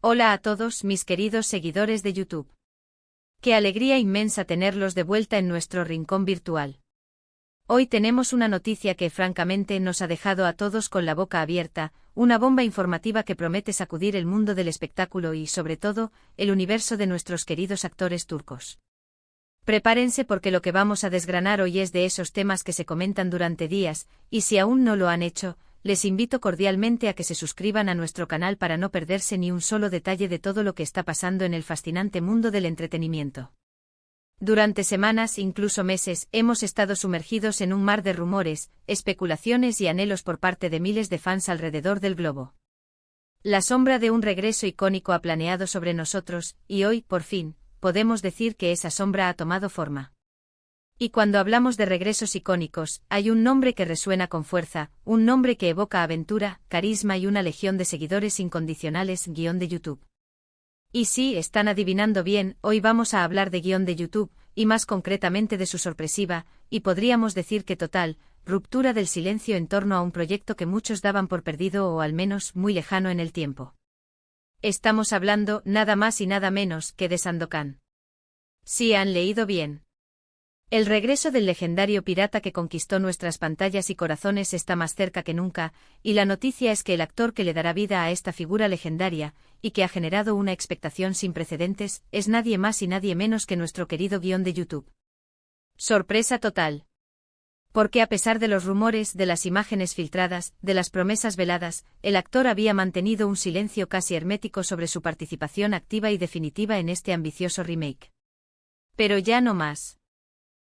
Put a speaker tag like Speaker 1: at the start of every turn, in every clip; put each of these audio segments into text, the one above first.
Speaker 1: Hola a todos mis queridos seguidores de YouTube. Qué alegría inmensa tenerlos de vuelta en nuestro rincón virtual. Hoy tenemos una noticia que francamente nos ha dejado a todos con la boca abierta, una bomba informativa que promete sacudir el mundo del espectáculo y, sobre todo, el universo de nuestros queridos actores turcos. Prepárense porque lo que vamos a desgranar hoy es de esos temas que se comentan durante días, y si aún no lo han hecho, les invito cordialmente a que se suscriban a nuestro canal para no perderse ni un solo detalle de todo lo que está pasando en el fascinante mundo del entretenimiento. Durante semanas, incluso meses, hemos estado sumergidos en un mar de rumores, especulaciones y anhelos por parte de miles de fans alrededor del globo. La sombra de un regreso icónico ha planeado sobre nosotros, y hoy, por fin, podemos decir que esa sombra ha tomado forma. Y cuando hablamos de regresos icónicos, hay un nombre que resuena con fuerza, un nombre que evoca aventura, carisma y una legión de seguidores incondicionales, guión de YouTube. Y sí, están adivinando bien, hoy vamos a hablar de guión de YouTube, y más concretamente de su sorpresiva, y podríamos decir que total, ruptura del silencio en torno a un proyecto que muchos daban por perdido o al menos muy lejano en el tiempo. Estamos hablando, nada más y nada menos, que de Sandokan. Sí, han leído bien. El regreso del legendario pirata que conquistó nuestras pantallas y corazones está más cerca que nunca, y la noticia es que el actor que le dará vida a esta figura legendaria, y que ha generado una expectación sin precedentes, es nadie más y nadie menos que nuestro querido guión de YouTube. Sorpresa total. Porque a pesar de los rumores, de las imágenes filtradas, de las promesas veladas, el actor había mantenido un silencio casi hermético sobre su participación activa y definitiva en este ambicioso remake. Pero ya no más.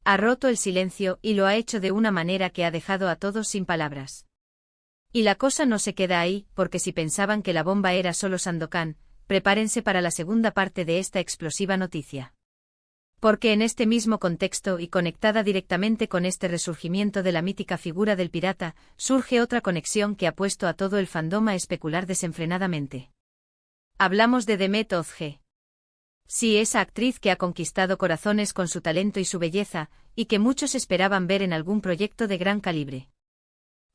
Speaker 1: Ha roto el silencio y lo ha hecho de una manera que ha dejado a todos sin palabras. Y la cosa no se queda ahí, porque si pensaban que la bomba era solo Sandokan, prepárense para la segunda parte de esta explosiva noticia. Porque en este mismo contexto y conectada directamente con este resurgimiento de la mítica figura del pirata, surge otra conexión que ha puesto a todo el fandom a especular desenfrenadamente. Hablamos de Demet Özge. Sí, esa actriz que ha conquistado corazones con su talento y su belleza, y que muchos esperaban ver en algún proyecto de gran calibre.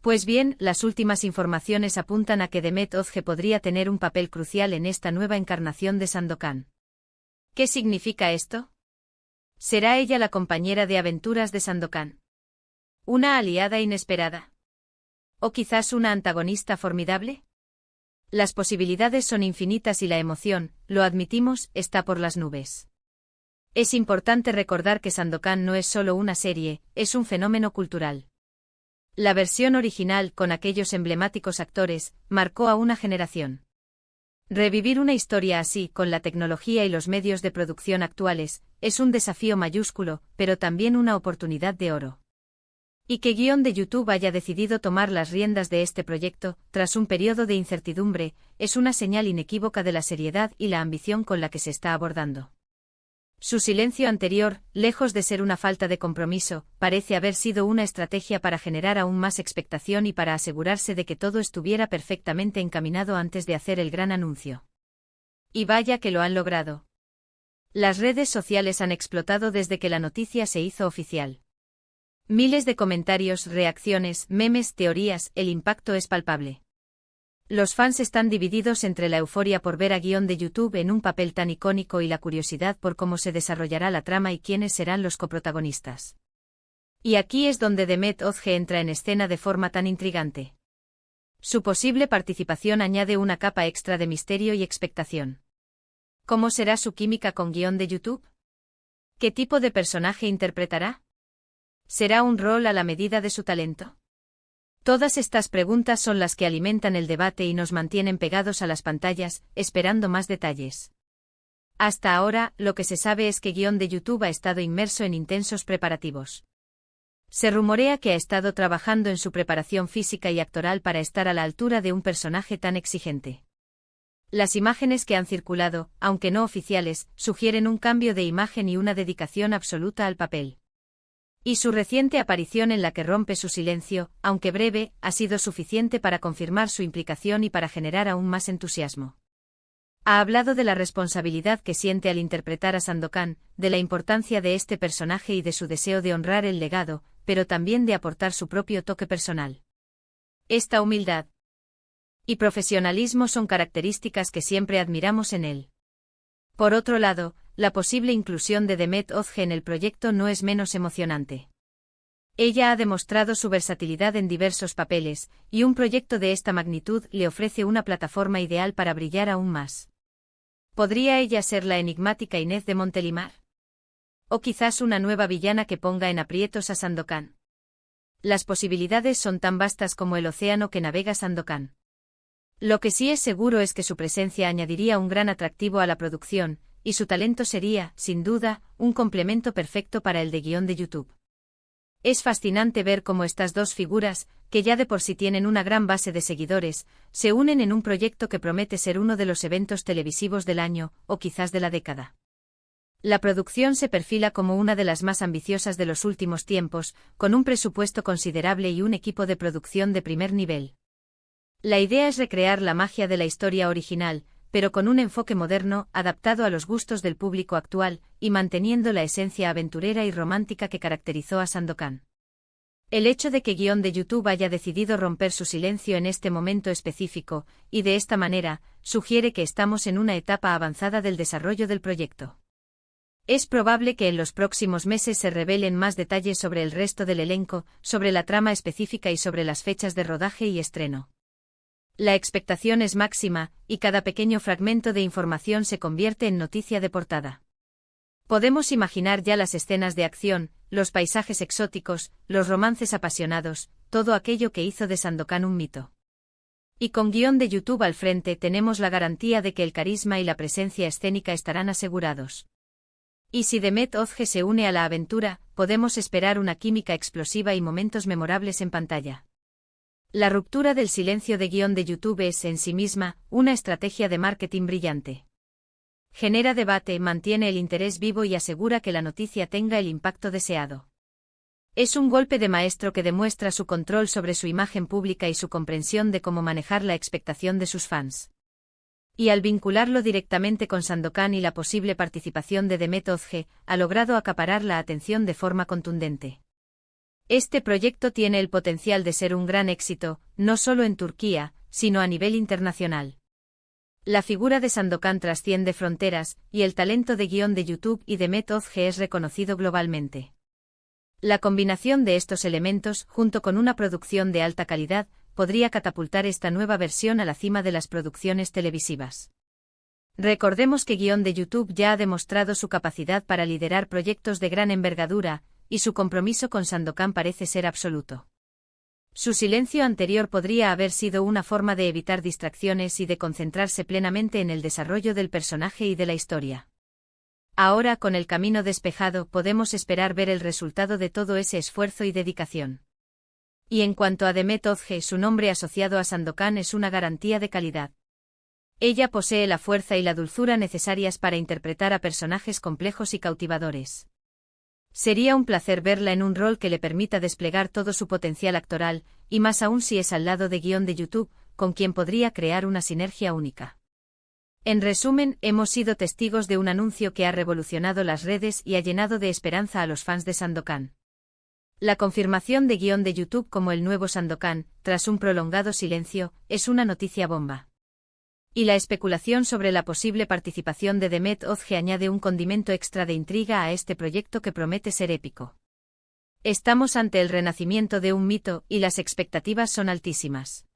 Speaker 1: Pues bien, las últimas informaciones apuntan a que Demet Özge podría tener un papel crucial en esta nueva encarnación de Sandokan. ¿Qué significa esto? ¿Será ella la compañera de aventuras de Sandokan? ¿Una aliada inesperada? ¿O quizás una antagonista formidable? Las posibilidades son infinitas y la emoción, lo admitimos, está por las nubes. Es importante recordar que Sandokan no es solo una serie, es un fenómeno cultural. La versión original, con aquellos emblemáticos actores, marcó a una generación. Revivir una historia así, con la tecnología y los medios de producción actuales, es un desafío mayúsculo, pero también una oportunidad de oro. Y que guión de YouTube haya decidido tomar las riendas de este proyecto, tras un periodo de incertidumbre, es una señal inequívoca de la seriedad y la ambición con la que se está abordando. Su silencio anterior, lejos de ser una falta de compromiso, parece haber sido una estrategia para generar aún más expectación y para asegurarse de que todo estuviera perfectamente encaminado antes de hacer el gran anuncio. Y vaya que lo han logrado. Las redes sociales han explotado desde que la noticia se hizo oficial. Miles de comentarios, reacciones, memes, teorías, el impacto es palpable. Los fans están divididos entre la euforia por ver a guión de YouTube en un papel tan icónico y la curiosidad por cómo se desarrollará la trama y quiénes serán los coprotagonistas. Y aquí es donde Demet Özge entra en escena de forma tan intrigante. Su posible participación añade una capa extra de misterio y expectación. ¿Cómo será su química con guión de YouTube? ¿Qué tipo de personaje interpretará? ¿Será un rol a la medida de su talento? Todas estas preguntas son las que alimentan el debate y nos mantienen pegados a las pantallas, esperando más detalles. Hasta ahora, lo que se sabe es que guión de YouTube ha estado inmerso en intensos preparativos. Se rumorea que ha estado trabajando en su preparación física y actoral para estar a la altura de un personaje tan exigente. Las imágenes que han circulado, aunque no oficiales, sugieren un cambio de imagen y una dedicación absoluta al papel. Y su reciente aparición en la que rompe su silencio, aunque breve, ha sido suficiente para confirmar su implicación y para generar aún más entusiasmo. Ha hablado de la responsabilidad que siente al interpretar a Sandokan, de la importancia de este personaje y de su deseo de honrar el legado, pero también de aportar su propio toque personal. Esta humildad, y profesionalismo son características que siempre admiramos en él. Por otro lado, la posible inclusión de Demet Özge en el proyecto no es menos emocionante. Ella ha demostrado su versatilidad en diversos papeles, y un proyecto de esta magnitud le ofrece una plataforma ideal para brillar aún más. ¿Podría ella ser la enigmática Inés de Montelimar? ¿O quizás una nueva villana que ponga en aprietos a Sandokan? Las posibilidades son tan vastas como el océano que navega Sandokan. Lo que sí es seguro es que su presencia añadiría un gran atractivo a la producción, y su talento sería, sin duda, un complemento perfecto para el de guión de YouTube. Es fascinante ver cómo estas dos figuras, que ya de por sí tienen una gran base de seguidores, se unen en un proyecto que promete ser uno de los eventos televisivos del año, o quizás de la década. La producción se perfila como una de las más ambiciosas de los últimos tiempos, con un presupuesto considerable y un equipo de producción de primer nivel. La idea es recrear la magia de la historia original, pero con un enfoque moderno, adaptado a los gustos del público actual, y manteniendo la esencia aventurera y romántica que caracterizó a Sandokan. El hecho de que guión de YouTube haya decidido romper su silencio en este momento específico, y de esta manera, sugiere que estamos en una etapa avanzada del desarrollo del proyecto. Es probable que en los próximos meses se revelen más detalles sobre el resto del elenco, sobre la trama específica y sobre las fechas de rodaje y estreno. La expectación es máxima, y cada pequeño fragmento de información se convierte en noticia de portada. Podemos imaginar ya las escenas de acción, los paisajes exóticos, los romances apasionados, todo aquello que hizo de Sandokan un mito. Y con guión de YouTube al frente tenemos la garantía de que el carisma y la presencia escénica estarán asegurados. Y si Demet Özge se une a la aventura, podemos esperar una química explosiva y momentos memorables en pantalla. La ruptura del silencio de guión de YouTube es, en sí misma, una estrategia de marketing brillante. Genera debate, mantiene el interés vivo y asegura que la noticia tenga el impacto deseado. Es un golpe de maestro que demuestra su control sobre su imagen pública y su comprensión de cómo manejar la expectación de sus fans. Y al vincularlo directamente con Sandokan y la posible participación de Demet Özge, ha logrado acaparar la atención de forma contundente. Este proyecto tiene el potencial de ser un gran éxito, no solo en Turquía, sino a nivel internacional. La figura de Sandokan trasciende fronteras, y el talento de guión de YouTube y Demet Özge es reconocido globalmente. La combinación de estos elementos, junto con una producción de alta calidad, podría catapultar esta nueva versión a la cima de las producciones televisivas. Recordemos que guión de YouTube ya ha demostrado su capacidad para liderar proyectos de gran envergadura, y su compromiso con Sandokan parece ser absoluto. Su silencio anterior podría haber sido una forma de evitar distracciones y de concentrarse plenamente en el desarrollo del personaje y de la historia. Ahora, con el camino despejado, podemos esperar ver el resultado de todo ese esfuerzo y dedicación. Y en cuanto a Demet Özge, su nombre asociado a Sandokan es una garantía de calidad. Ella posee la fuerza y la dulzura necesarias para interpretar a personajes complejos y cautivadores. Sería un placer verla en un rol que le permita desplegar todo su potencial actoral, y más aún si es al lado de guión de YouTube, con quien podría crear una sinergia única. En resumen, hemos sido testigos de un anuncio que ha revolucionado las redes y ha llenado de esperanza a los fans de Sandokan. La confirmación de guión de YouTube como el nuevo Sandokan, tras un prolongado silencio, es una noticia bomba. Y la especulación sobre la posible participación de Demet Özge añade un condimento extra de intriga a este proyecto que promete ser épico. Estamos ante el renacimiento de un mito y las expectativas son altísimas.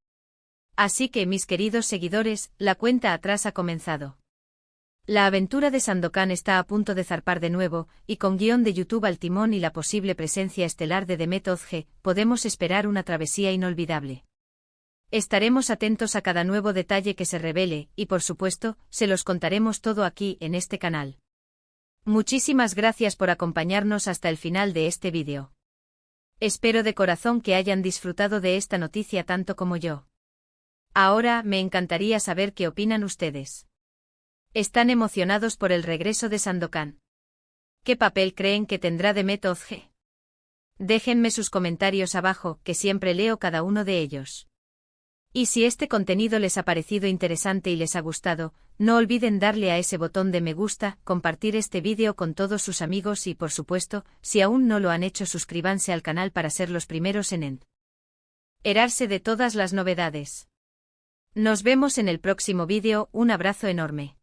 Speaker 1: Así que, mis queridos seguidores, la cuenta atrás ha comenzado. La aventura de Sandokan está a punto de zarpar de nuevo, y con guión de YouTube al timón y la posible presencia estelar de Demet Özge, podemos esperar una travesía inolvidable. Estaremos atentos a cada nuevo detalle que se revele, y por supuesto, se los contaremos todo aquí, en este canal. Muchísimas gracias por acompañarnos hasta el final de este vídeo. Espero de corazón que hayan disfrutado de esta noticia tanto como yo. Ahora, me encantaría saber qué opinan ustedes. ¿Están emocionados por el regreso de Sandokan? ¿Qué papel creen que tendrá Demet Özge? Déjenme sus comentarios abajo, que siempre leo cada uno de ellos. Y si este contenido les ha parecido interesante y les ha gustado, no olviden darle a ese botón de me gusta, compartir este vídeo con todos sus amigos y, por supuesto, si aún no lo han hecho, suscríbanse al canal para ser los primeros en enterarse de todas las novedades. Nos vemos en el próximo vídeo, un abrazo enorme.